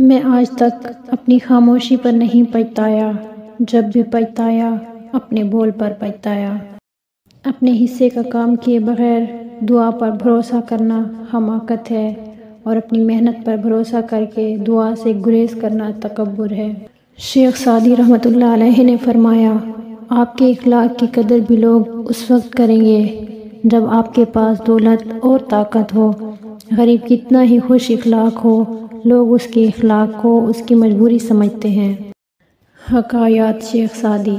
میں آج تک اپنی خاموشی پر نہیں پچھتایا، جب بھی پچھتایا اپنے بول پر پچھتایا۔ اپنے حصے کا کام کیے بغیر دعا پر بھروسہ کرنا حماقت ہے، اور اپنی محنت پر بھروسہ کر کے دعا سے گریز کرنا تکبر ہے۔ شیخ سعدی رحمۃ اللہ علیہ نے فرمایا، آپ کے اخلاق کی قدر بھی لوگ اس وقت کریں گے جب آپ کے پاس دولت اور طاقت ہو۔ غریب کتنا ہی خوش اخلاق ہو، لوگ اس کے اخلاق کو اس کی مجبوری سمجھتے ہیں۔ حکایات شیخ سعدی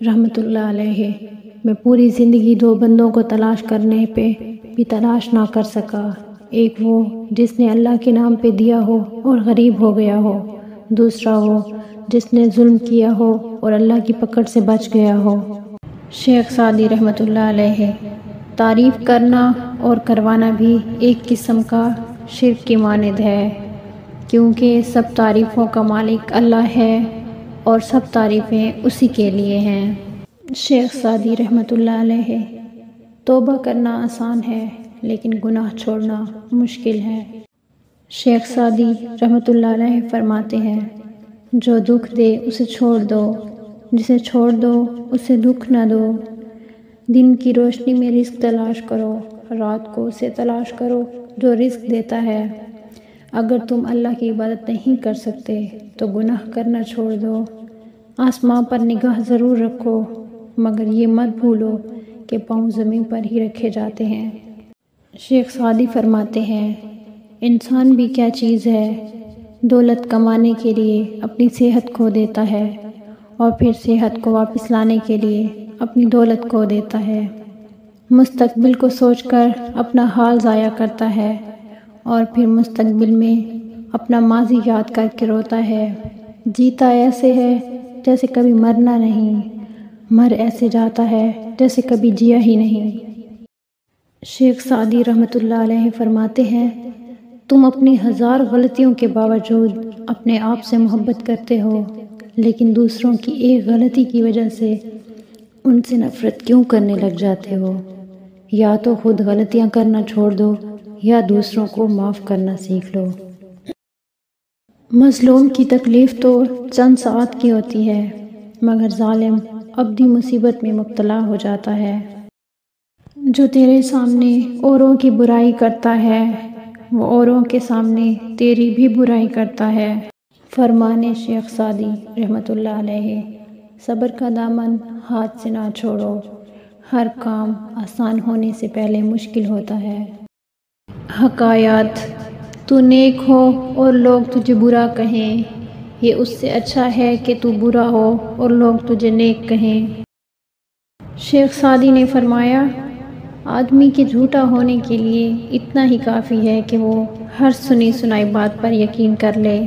رحمۃ اللہ علیہ۔ میں پوری زندگی دو بندوں کو تلاش کرنے پہ بھی تلاش نہ کر سکا، ایک وہ جس نے اللہ کے نام پہ دیا ہو اور غریب ہو گیا ہو، دوسرا وہ جس نے ظلم کیا ہو اور اللہ کی پکڑ سے بچ گیا ہو۔ شیخ سعدی رحمۃ اللہ علیہ۔ تعریف کرنا اور کروانا بھی ایک قسم کا شرک کی مانند ہے، کیونکہ سب تعریفوں کا مالک اللہ ہے اور سب تعریفیں اسی کے لیے ہیں۔ شیخ سعدی رحمۃ اللہ علیہ۔ توبہ کرنا آسان ہے لیکن گناہ چھوڑنا مشکل ہے۔ شیخ سعدی رحمۃ اللہ علیہ فرماتے ہیں، جو دکھ دے اسے چھوڑ دو، جسے چھوڑ دو اسے دکھ نہ دو۔ دن کی روشنی میں رزق تلاش کرو، رات کو اسے تلاش کرو جو رزق دیتا ہے۔ اگر تم اللہ کی عبادت نہیں کر سکتے تو گناہ کرنا چھوڑ دو۔ آسمان پر نگاہ ضرور رکھو، مگر یہ مت بھولو کہ پاؤں زمین پر ہی رکھے جاتے ہیں۔ شیخ سعدی فرماتے ہیں، انسان بھی کیا چیز ہے، دولت کمانے کے لیے اپنی صحت کھو دیتا ہے اور پھر صحت کو واپس لانے کے لیے اپنی دولت کھو دیتا ہے۔ مستقبل کو سوچ کر اپنا حال ضائع کرتا ہے اور پھر مستقبل میں اپنا ماضی یاد کر کے روتا ہے۔ جیتا ایسے ہے جیسے کبھی مرنا نہیں، مر ایسے جاتا ہے جیسے کبھی جیا ہی نہیں۔ شیخ سعدی رحمۃ اللہ علیہ فرماتے ہیں، تم اپنی ہزار غلطیوں کے باوجود اپنے آپ سے محبت کرتے ہو، لیکن دوسروں کی ایک غلطی کی وجہ سے ان سے نفرت کیوں کرنے لگ جاتے ہو؟ یا تو خود غلطیاں کرنا چھوڑ دو یا دوسروں کو معاف کرنا سیکھ لو۔ مظلوم کی تکلیف تو چند ساعت کی ہوتی ہے، مگر ظالم ابدی مصیبت میں مبتلا ہو جاتا ہے۔ جو تیرے سامنے اوروں کی برائی کرتا ہے، وہ اوروں کے سامنے تیری بھی برائی کرتا ہے۔ فرمان شیخ سعدی رحمۃ اللہ علیہ۔ صبر کا دامن ہاتھ سے نہ چھوڑو، ہر کام آسان ہونے سے پہلے مشکل ہوتا ہے۔ حکایات۔ تو نیک ہو اور لوگ تجھے برا کہیں، یہ اس سے اچھا ہے کہ تو برا ہو اور لوگ تجھے نیک کہیں۔ شیخ سعدی نے فرمایا، آدمی کے جھوٹا ہونے کے لیے اتنا ہی کافی ہے کہ وہ ہر سنی سنائی بات پر یقین کر لے۔